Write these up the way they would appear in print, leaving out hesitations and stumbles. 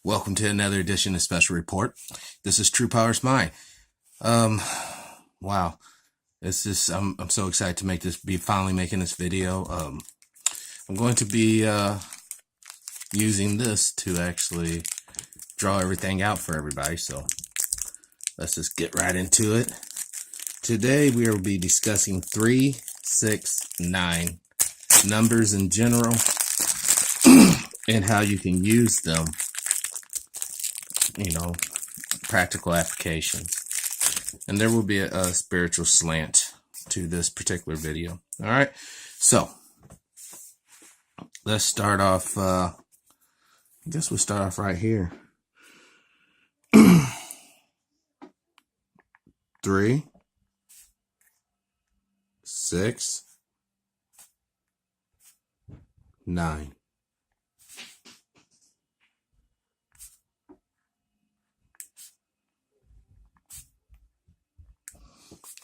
Welcome to another edition of Special Report. This is TruePowerIsMine. Wow, this is I'm so excited to be finally making this video. I'm going to be using this to actually draw everything out for everybody. So let's just get right into it. Today we will be discussing 3, 6, 9 numbers in general and how you can use them. Practical applications. And there will be a spiritual slant to this particular video. All right. So let's start off. I guess we'll start off right here. 3, 6, 9.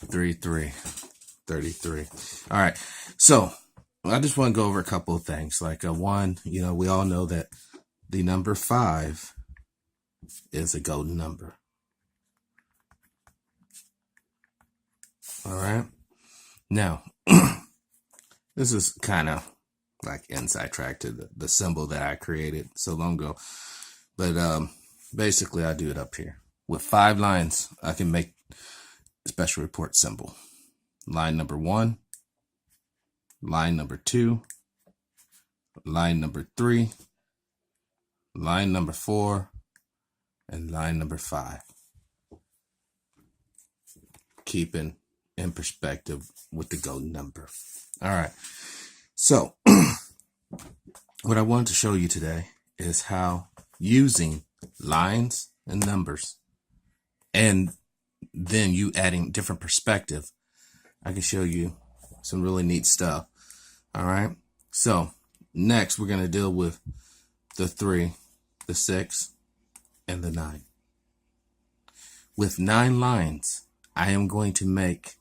33. All right. So I just want to go over a couple of things. Like one, we all know that the number 5 is a golden number. All right. Now, this is kind of like inside track to the symbol that I created so long ago. But basically, I do it up here. With 5 lines, I can make special report symbol. Line number 1, line number 2, line number 3, line number 4, and line number 5. Keeping in perspective with the golden number. All right. So what I wanted to show you today is how using lines and numbers and then you adding different perspective, I can show you some really neat stuff. All right. So next we're going to deal with the 3, the 6, and the 9. With 9 lines, I am going to make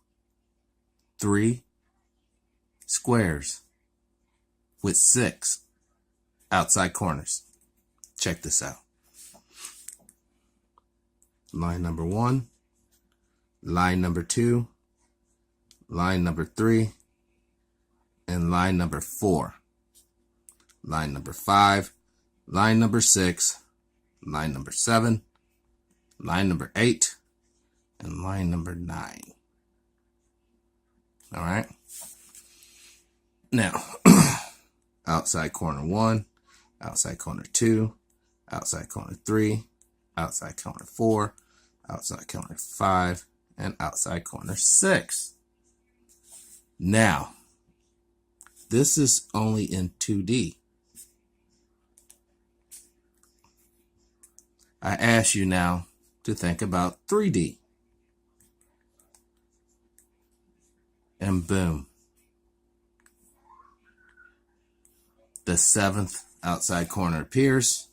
3 squares with 6 outside corners. Check this out. Line number 1. Line number 2, line number 3, and line number 4. Line number 5, line number 6, line number 7, line number 8, and line number 9. All right. Now, outside corner 1, outside corner 2, outside corner 3, outside corner 4, outside corner 5, and outside corner 6. Now, this is only in 2D. I ask you now to think about 3D. And boom. The 7th outside corner appears.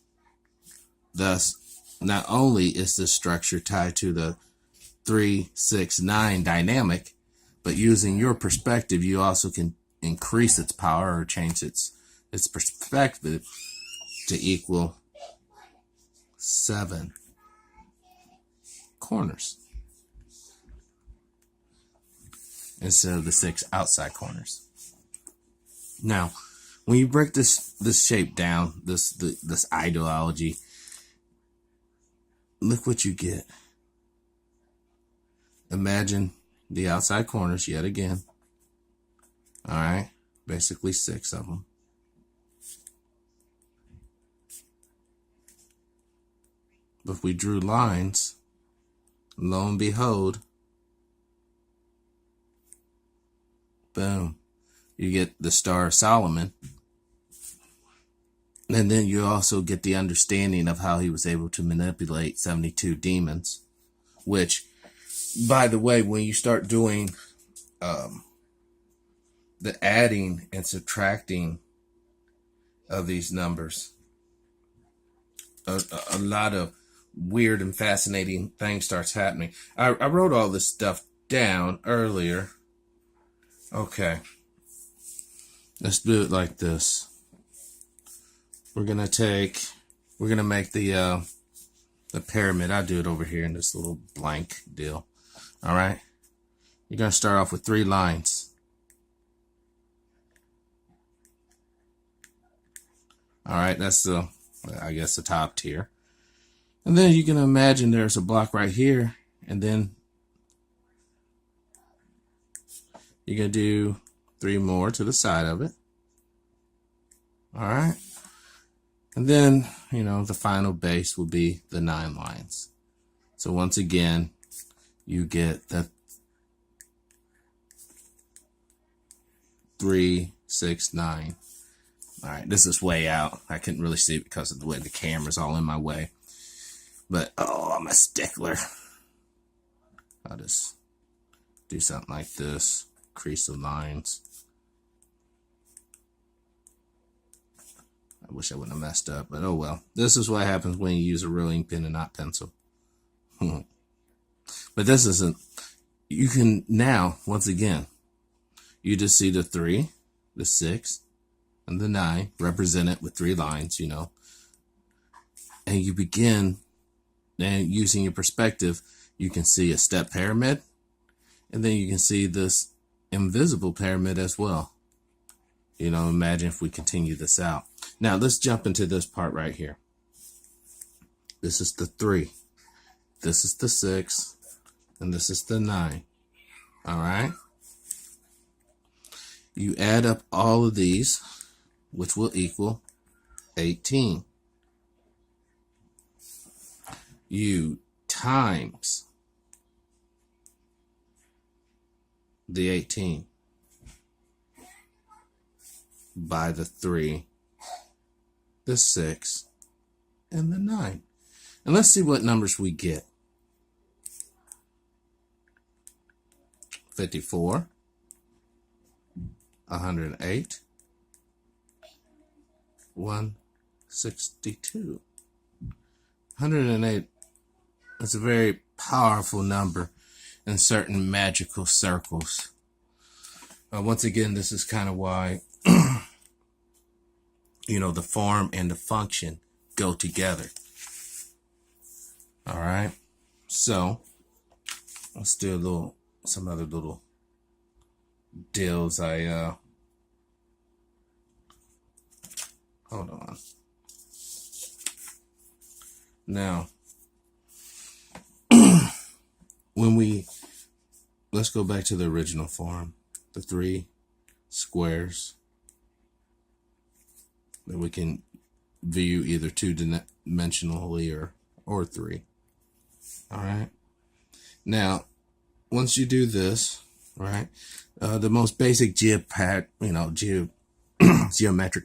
Thus, not only is this structure tied to the 3, 6, 9 dynamic, but using your perspective, you also can increase its power or change its perspective to equal 7 corners instead of the 6 outside corners. Now, when you break this shape down, this ideology, look what you get. Imagine the outside corners yet again. All right, basically 6 of them. But if we drew lines, lo and behold, boom, you get the Star of Solomon. And then you also get the understanding of how he was able to manipulate 72 demons, which, by the way, when you start doing the adding and subtracting of these numbers, a lot of weird and fascinating things starts happening. I wrote all this stuff down earlier. Okay. Let's do it like this. We're going to take we're gonna make the pyramid. I'll do it over here in this little blank deal. All right, you're gonna start off with 3 lines. All right, that's the, I guess, the top tier. And then you can imagine there's a block right here, and then you're gonna do 3 more to the side of it. All right, and then, you know, the final base will be the 9 lines. So once again, you get the 3, 6, 9. All right, this is way out. I couldn't really see it because of the way the camera's all in my way. But, oh, I'm a stickler. I'll just do something like this. Crease the lines. I wish I wouldn't have messed up, but oh well. This is what happens when you use a real ink pen and not pencil. But this isn't, you can now, once again, you just see the 3, the 6, and the 9 represented with 3 lines, you know. And you begin, and using your perspective, you can see a step pyramid, and then you can see this invisible pyramid as well. You know, imagine if we continue this out. Now, let's jump into this part right here. This is the 3. This is the 6. And this is the 9. All right? You add up all of these, which will equal 18. You times the 18 by the 3, the 6, and the 9. And let's see what numbers we get. 54, 108, 162. 108 is a very powerful number in certain magical circles. Once again, this is kind of why you know, the form and the function go together. All right, so let's do some other little deals. Hold on. Now, let's go back to the original form, the 3 squares that we can view either 2-dimensionally or 3. All right. Now, once you do this, right, the most basic geometric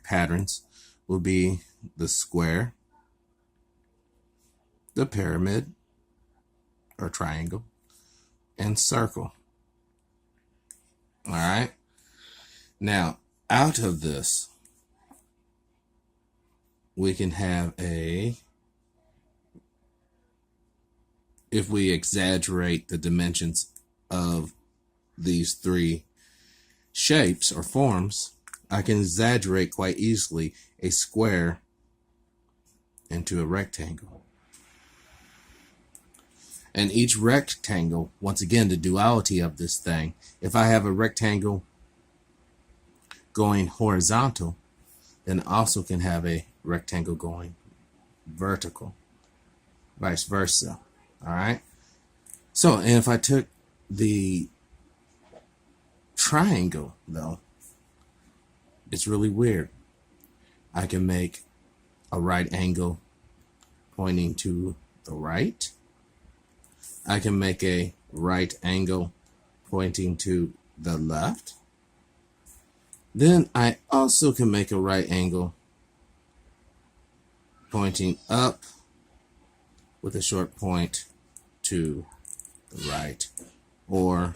patterns will be the square, the pyramid or triangle, and circle. All right. Now, out of this, we can have if we exaggerate the dimensions of these 3 shapes or forms, I can exaggerate quite easily a square into a rectangle. And each rectangle, once again, the duality of this thing, if I have a rectangle going horizontal, then I also can have a rectangle going vertical, vice versa. All right. So, and if I took the triangle, though, it's really weird. I can make a right angle pointing to the right. I can make a right angle pointing to the left. Then I also can make a right angle pointing up with a short point to the right, or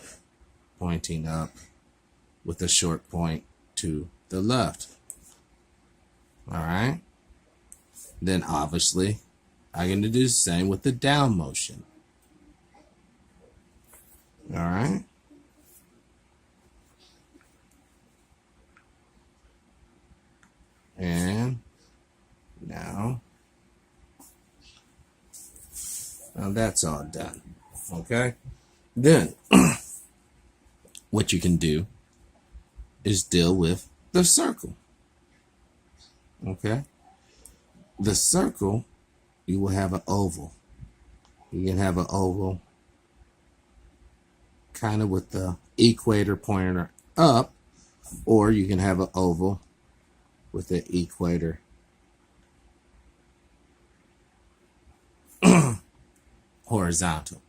pointing up with a short point to the left. All right. Then obviously I'm going to do the same with the down motion. All right. And now Now that's all done. Okay. Then what you can do is deal with the circle. Okay. The circle, you will have an oval. You can have an oval kind of with the equator pointer up, or you can have an oval with the equator horizontal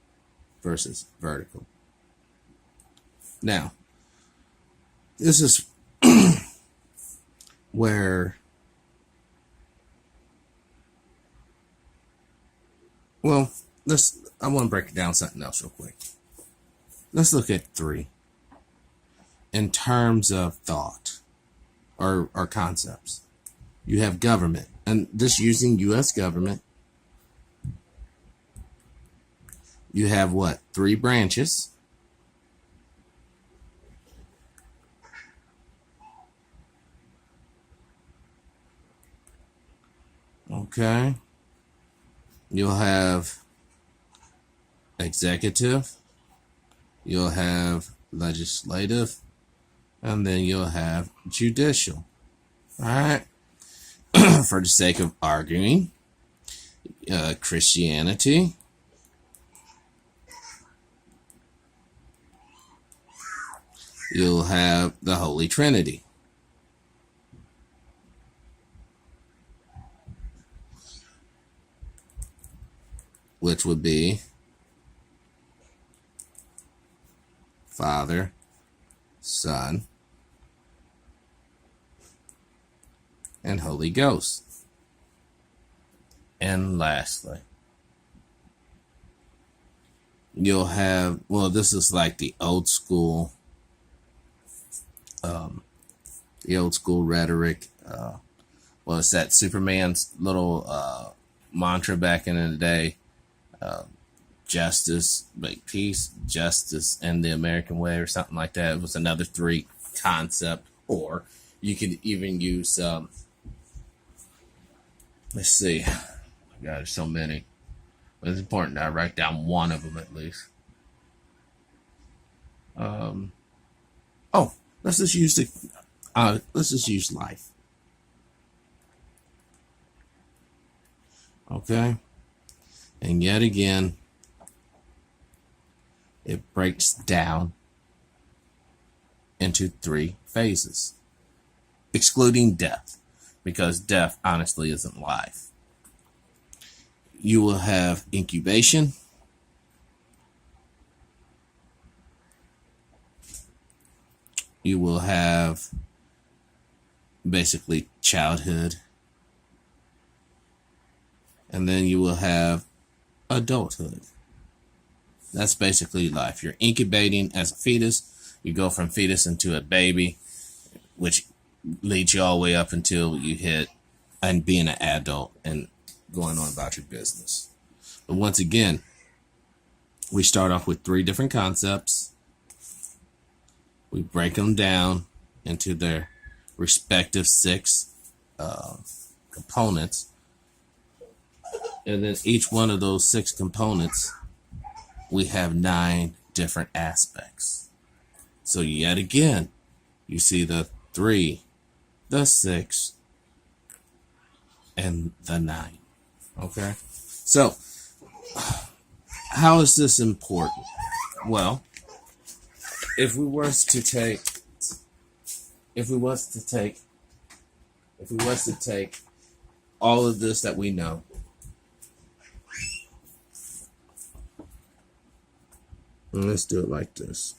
versus vertical. Now, this is where, well, I want to break it down something else real quick. Let's look at 3 in terms of thought or concepts. You have government, and just using U.S. government, you have what? 3 branches. Okay. You'll have executive, you'll have legislative, and then you'll have judicial. All right. For the sake of arguing, Christianity, you'll have the Holy Trinity. Which would be Father, Son, and Holy Ghost. And lastly, you'll have, well, this is like the old school rhetoric. Well, it's that Superman's little mantra back in the day. Justice, like peace, justice, and the American way, or something like that. It was another 3 concept. Or you could even use, let's see, oh my God, there's so many. But it's important that I write down one of them at least. Let's just use life. Okay. And yet again, it breaks down into 3 phases, excluding death, because death honestly isn't life. You will have incubation, you will have basically childhood, and then you will have adulthood. That's basically life. You're incubating as a fetus. You go from fetus into a baby, which leads you all the way up until you hit and being an adult and going on about your business. But once again, we start off with 3 different concepts. We break them down into their respective 6 components. And then each one of those 6 components, we have 9 different aspects. So yet again, you see the 3, the 6, and the 9. Okay? So, how is this important? Well, if we was to take all of this that we know, and let's do it like this.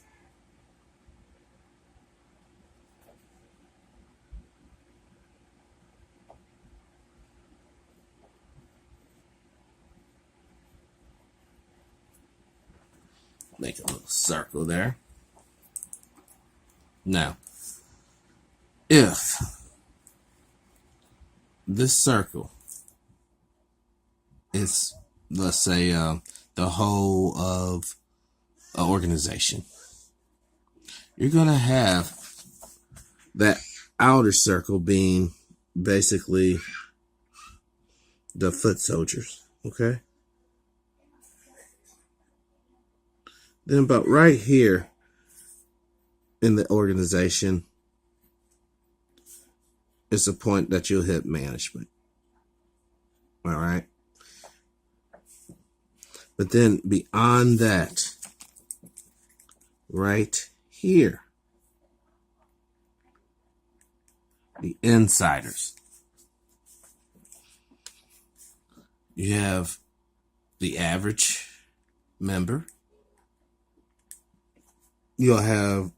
Make a little circle there. Now, if this circle is, let's say, the whole of an organization, you're going to have that outer circle being basically the foot soldiers, okay? Then about right here in the organization is the point that you'll hit management. All right. But then beyond that, right here, the insiders. You have the average member. You'll have,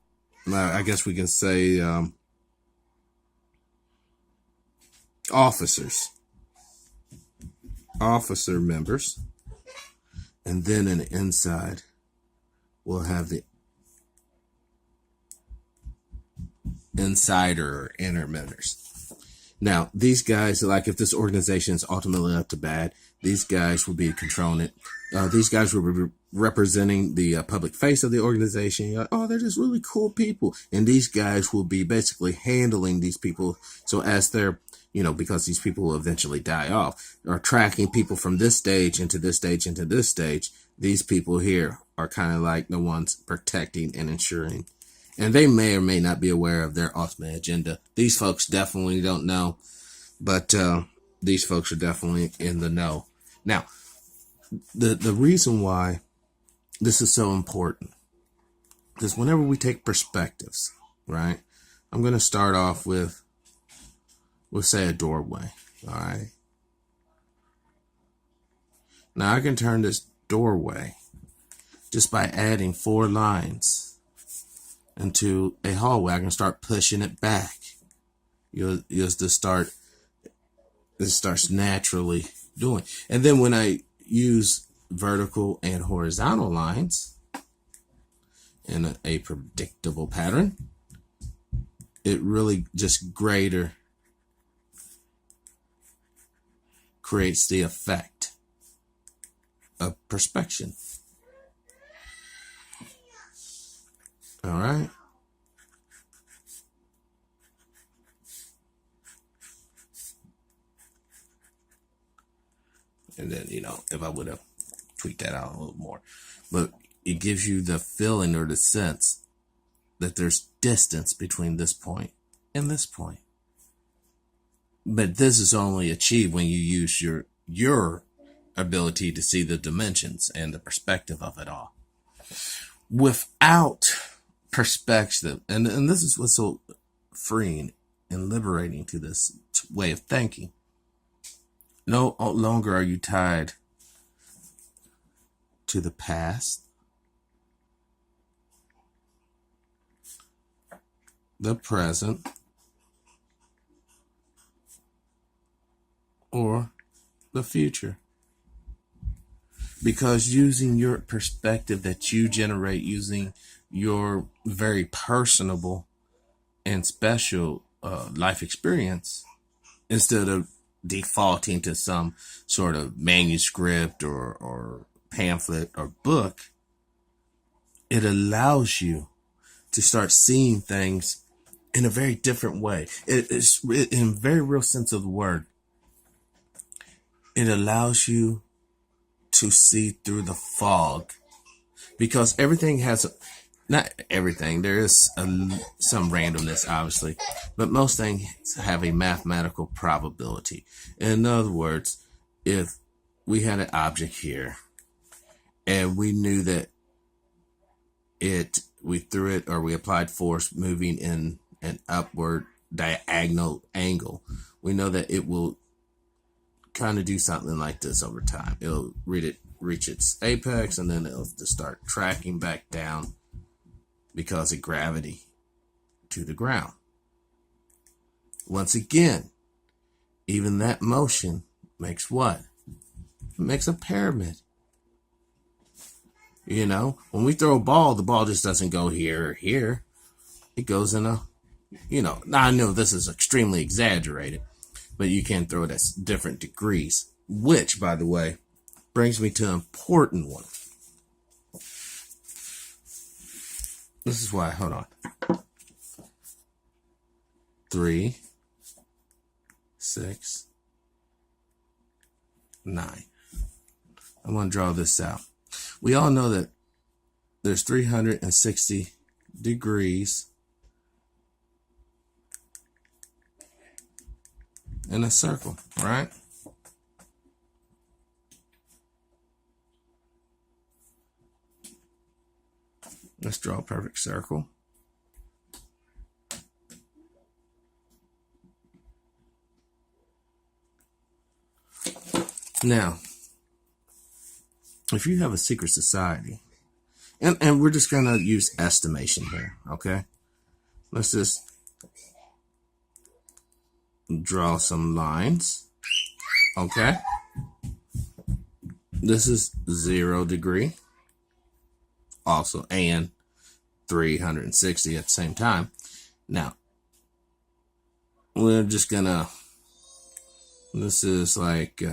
I guess we can say, officer members. And then in the inside, we'll have the insider or inner members. Now, these guys, like if this organization is ultimately up to bat, these guys will be controlling it. These guys will be representing the public face of the organization. You're like, oh, they're just really cool people. And these guys will be basically handling these people. So as they're, because these people will eventually die off, or tracking people from this stage into this stage into this stage, these people here are kind of like the ones protecting and ensuring. And they may or may not be aware of their ultimate agenda. These folks definitely don't know, but these folks are definitely in the know. Now, the reason why this is so important is whenever we take perspectives, right? I'm going to start off with, we'll say a doorway, all right? Now, I can turn this doorway just by adding 4 lines into a hallway. I can start pushing it back. You'll just start, it starts naturally doing. And then when I use vertical and horizontal lines in a predictable pattern, it really just greater creates the effect of perspection. All right. And then, if I would have tweaked that out a little more, but it gives you the feeling or the sense that there's distance between this point and this point. But this is only achieved when you use your ability to see the dimensions and the perspective of it all. Without perspective, and this is what's so freeing and liberating to this way of thinking. No longer are you tied to the past, the present, or the future. Because using your perspective that you generate using your very personable and special life experience, instead of defaulting to some sort of manuscript or pamphlet or book, it allows you to start seeing things in a very different way. It's in a very real sense of the word. It allows you to see through the fog, because everything has not everything. There is some randomness, obviously, but most things have a mathematical probability. In other words, if we had an object here and we knew that we threw it, or we applied force moving in an upward diagonal angle, we know that it will kind of do something like this over time. It'll reach its apex, and then it'll just start tracking back down because of gravity to the ground. Once again, even that motion makes what? It makes a pyramid. When we throw a ball, the ball just doesn't go here or here. It goes in a, now I know this is extremely exaggerated, but you can throw it at different degrees, which, by the way, brings me to an important one. This is why, hold on. 3, 6, 9. I'm going to draw this out. We all know that there's 360 degrees in a circle, right? Let's draw a perfect circle. Now, if you have a secret society, and we're just going to use estimation here, okay? Let's just draw some lines, okay? This is 0 degree, also, and 360 at the same time. Now, we're just going to, this is like,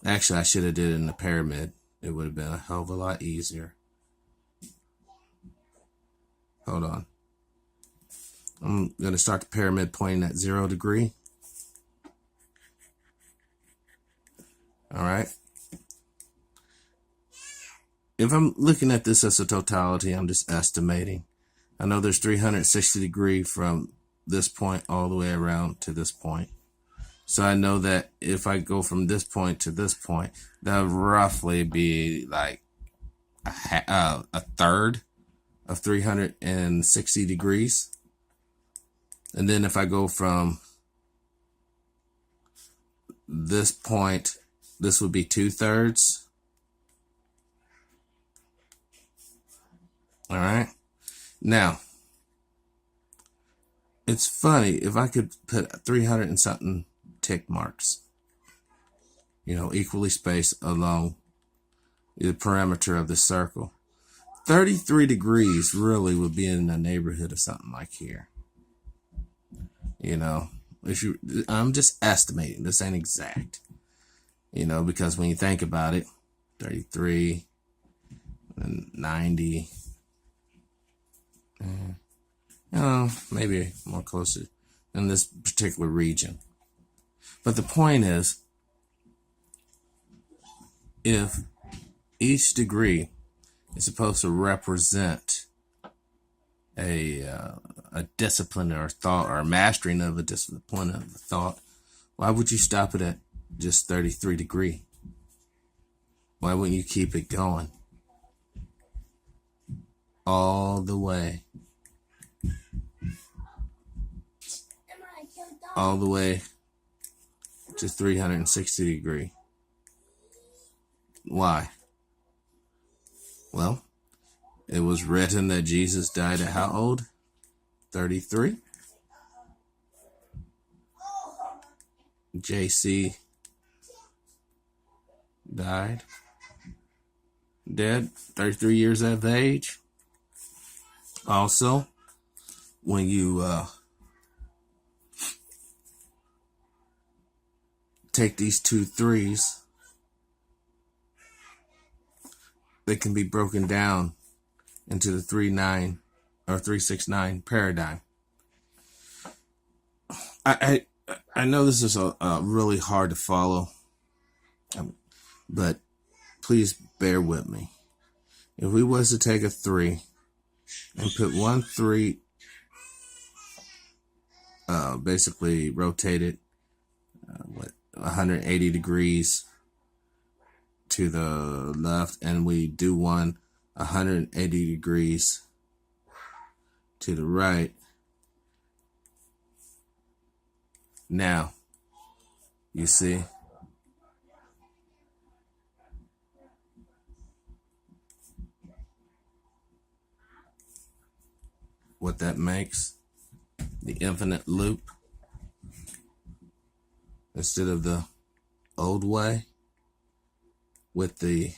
actually, I should have did it in the pyramid. It would have been a hell of a lot easier. Hold on. I'm going to start the pyramid pointing at 0 degree. All right. If I'm looking at this as a totality, I'm just estimating. I know there's 360 degrees from this point all the way around to this point. So I know that if I go from this point to this point, that'll roughly be like a third of 360 degrees. And then if I go from this point, this would be 2/3. All right. Now, it's funny if I could put 300 and something tick marks, you know, equally spaced along the perimeter of the circle. 33 degrees really would be in the neighborhood of something like here. You know, I'm just estimating. This ain't exact. You know, because when you think about it, 33 and 90, you know, maybe more closer in this particular region. But the point is, if each degree is supposed to represent a discipline or thought or mastering of a discipline of a thought, why would you stop it at just 33 degrees? Why wouldn't you keep it going all the way? All the way to 360 degrees. Why? Well, it was written that Jesus died at how old? 33. JC died, dead, 33 years of age. Also, when you take these 2 3s, they can be broken down into the 3-9 or 3-6-9 paradigm. I know this is a really hard to follow, but please bear with me. If we was to take a 3 and put 1 3, basically rotate it 180 degrees to the left, and we do 180 degrees to the right. Now, you see, what that makes? The infinite loop instead of the old way with the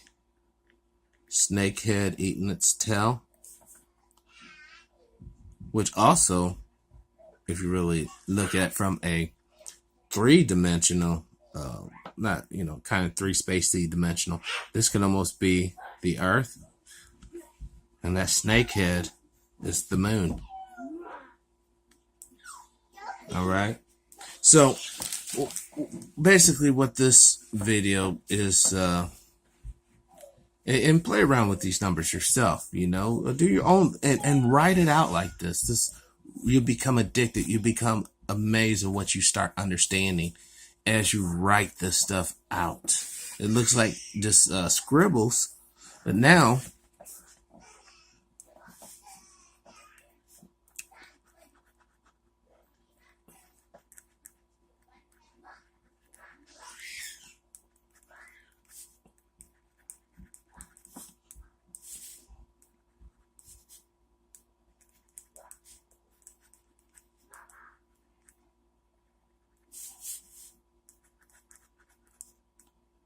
snake head eating its tail, which also, if you really look at from a 3-dimensional, not, you know, kind of 3-spacey dimensional, this can almost be the Earth, and that snake head is the moon. All right. So basically what this video is and play around with these numbers yourself, do your own and write it out like this. You become addicted. You become amazed at what you start understanding as you write this stuff out. It looks like just scribbles, but now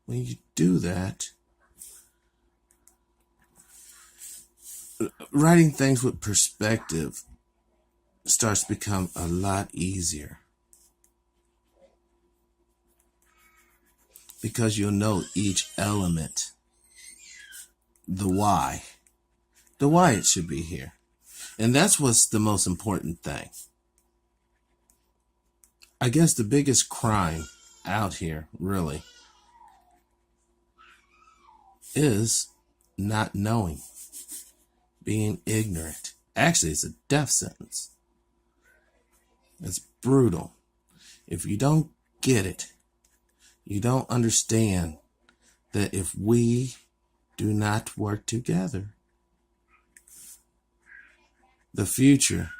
when you do that, writing things with perspective starts to become a lot easier, because you'll know each element, the why it should be here. And that's what's the most important thing. I guess the biggest crime out here really is not knowing, being ignorant. Actually, it's a death sentence. It's brutal. If you don't get it, you don't understand that if we do not work together, the future,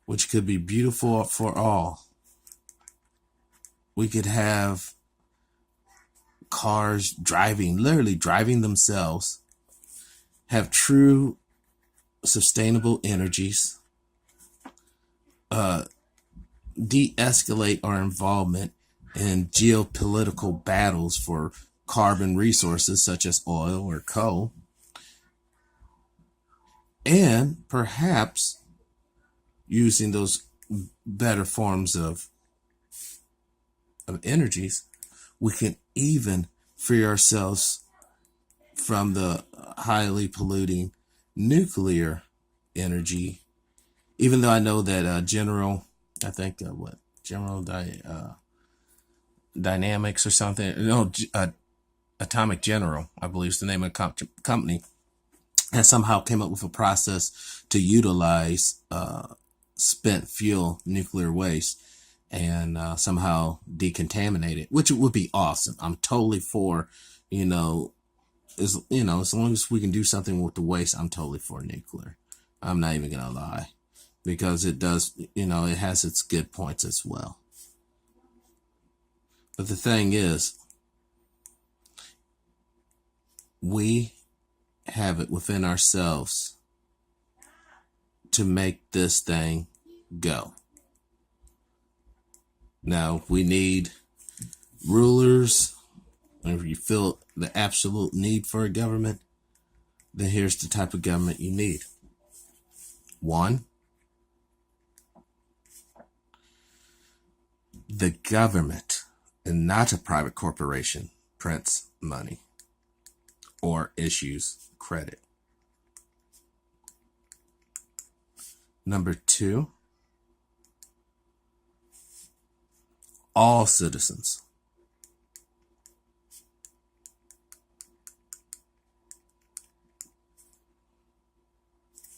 which could be beautiful for all, we could have cars literally driving themselves, have true sustainable energies, de-escalate our involvement in geopolitical battles for carbon resources such as oil or coal, and perhaps using those better forms of energies, we can even free ourselves from the highly polluting nuclear energy. Even though I know that General Dynamics or something, Atomic General, I believe is the name of the company, has somehow came up with a process to utilize spent fuel nuclear waste and somehow decontaminate it, which would be awesome. I'm totally for, as long as we can do something with the waste, I'm totally for nuclear. I'm not even gonna lie, because it does, it has its good points as well. But the thing is, we have it within ourselves to make this thing go. Now, we need rulers. If you feel the absolute need for a government, then here's the type of government you need. 1, the government, and not a private corporation, prints money or issues credit. Number 2, all citizens.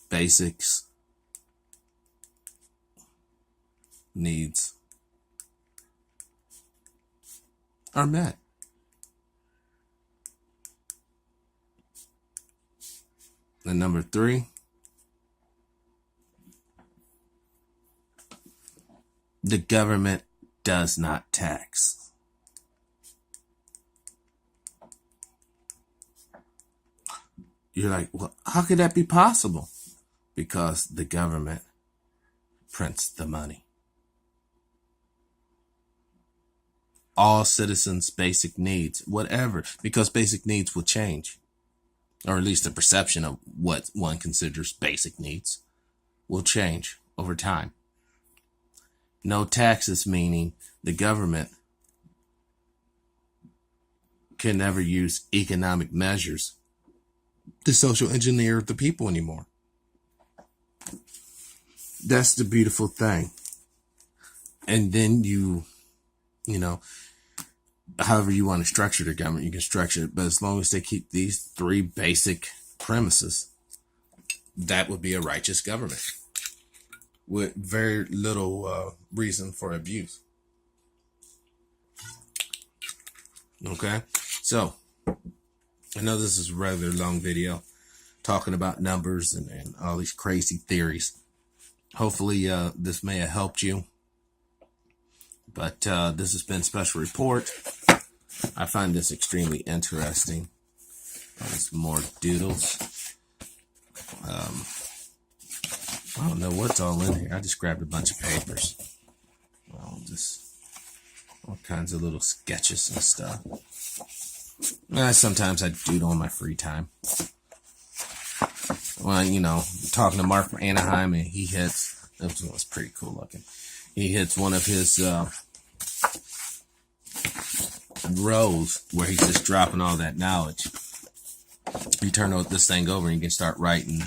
Basics, needs are met. And number 3, the government does not tax. You're like, well, how could that be possible? Because the government prints the money. All citizens' basic needs, whatever, because basic needs will change, or at least the perception of what one considers basic needs will change over time. No taxes, meaning the government can never use economic measures to social engineer the people anymore. That's the beautiful thing. And then you know, however you want to structure the government, you can structure it. But as long as they keep these three basic premises, that would be a righteous government with very little reason for abuse. Okay, so I know this is a rather long video talking about numbers and all these crazy theories. Hopefully this may have helped you. But this has been Special Report. I find this extremely interesting. There's more doodles. I don't know what's all in here. I just grabbed a bunch of papers. Well, just all kinds of little sketches and stuff. Sometimes I doodle in my free time. Well, you know, talking to Mark from Anaheim, and he hits, this was pretty cool looking. He hits one of his rows where he's just dropping all that knowledge. You turn this thing over and you can start writing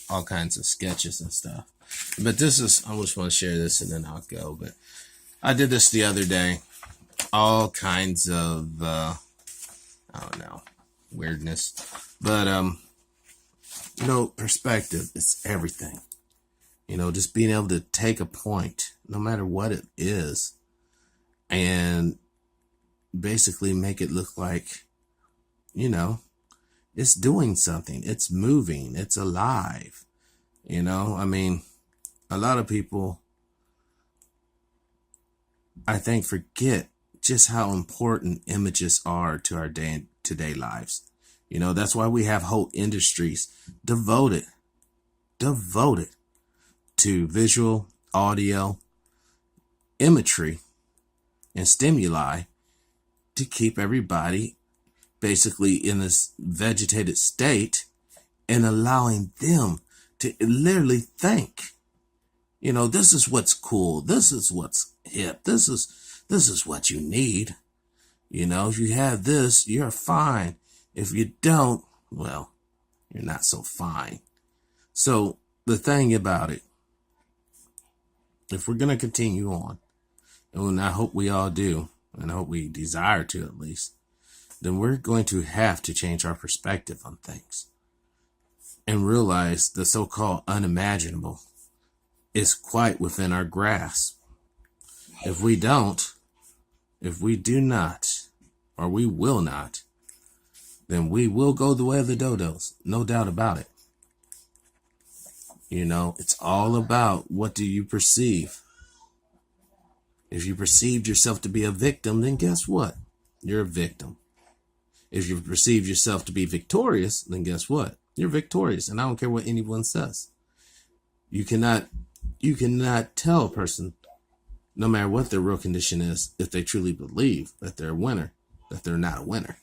all kinds of sketches and stuff. But this is, I just want to share this and then I'll go. But I did this the other day. All kinds of, I don't know, weirdness. But, you know, perspective, it's everything. You know, just being able to take a point, no matter what it is, and basically make it look like, you know, it's doing something. It's moving. It's alive. You know, I mean, a lot of people, I think, forget just how important images are to our day-to-day lives. You know, that's why we have whole industries devoted to visual, audio, imagery, and stimuli to keep everybody basically in this vegetated state and allowing them to literally think. You know, this is what's cool. This is what's hip. This is what you need. You know, if you have this, you're fine. If you don't, well, you're not so fine. So the thing about it, if we're going to continue on, and I hope we all do, and I hope we desire to at least, then we're going to have to change our perspective on things and realize the so-called unimaginable is quite within our grasp. If we do not, or we will not, then we will go the way of the dodos. No doubt about it. You know, it's all about what do you perceive. If you perceived yourself to be a victim, then guess what? You're a victim. If you perceive yourself to be victorious, then guess what? You're victorious. And I don't care what anyone says. You cannot tell a person, no matter what their real condition is, if they truly believe that they're a winner, that they're not a winner.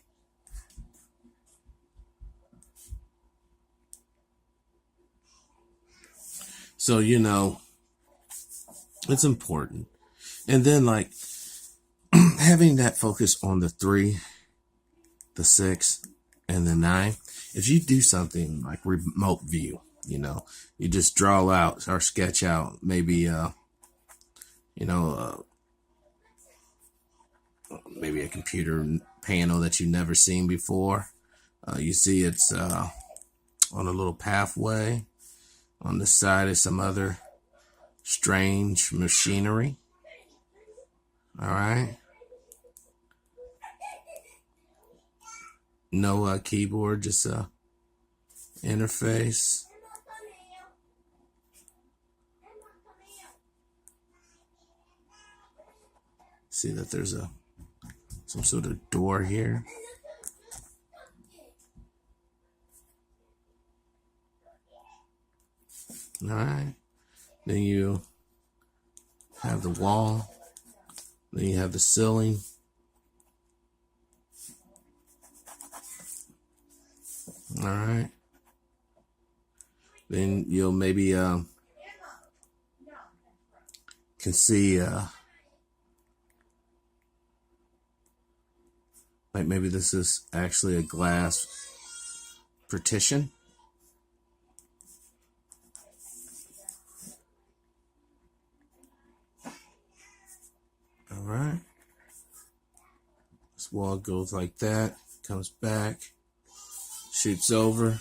So, you know, it's important. And then, like, having that focus on the 3, the 6, and the 9. If you do something like remote view, you know, you just draw out or sketch out maybe, maybe a computer panel that you've never seen before. You see it's on a little pathway. On the side is some other strange machinery. All right. No keyboard, just a interface. See that there's some sort of door here. All right. Then you have the wall. Then you have the ceiling. All right. Then you'll maybe can see like maybe this is actually a glass partition. All right. wall goes like that, comes back, shoots over.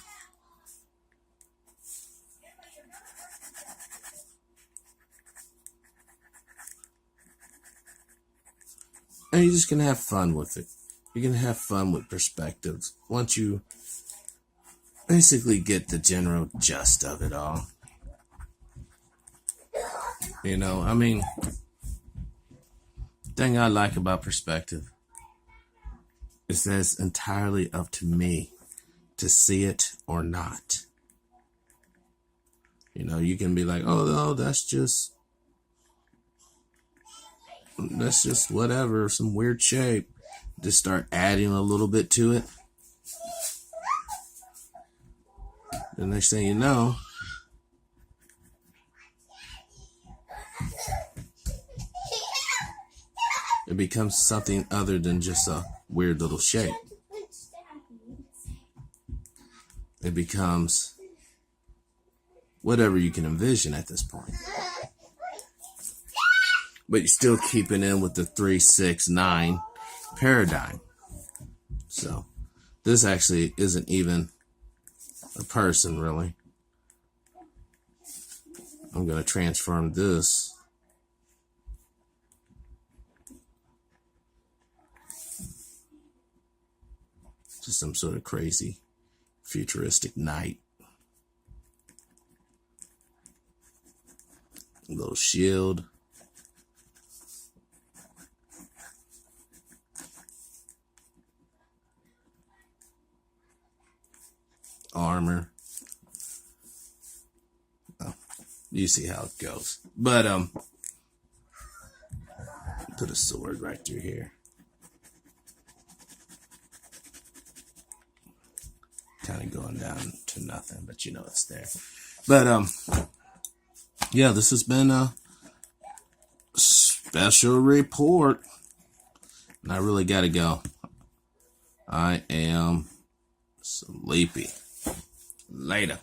And you're just going to have fun with it. You're going to have fun with perspectives once you basically get the general gist of it all. You know, I mean, the thing I like about perspective is that it's entirely up to me to see it or not. You know, you can be like, oh, no, that's just whatever, some weird shape. Just start adding a little bit to it. The next thing you know, it becomes something other than just a weird little shape. It becomes whatever you can envision at this point. But you're still keeping in with the 3, 6, 9 paradigm. So this actually isn't even a person, really. I'm going to transform this to some sort of crazy futuristic knight. A little shield. Armor. Oh, you see how it goes. But put a sword right through here. Kind of going down to nothing, but you know it's there. But yeah, this has been a special report, and I really gotta go. I am sleepy. Later.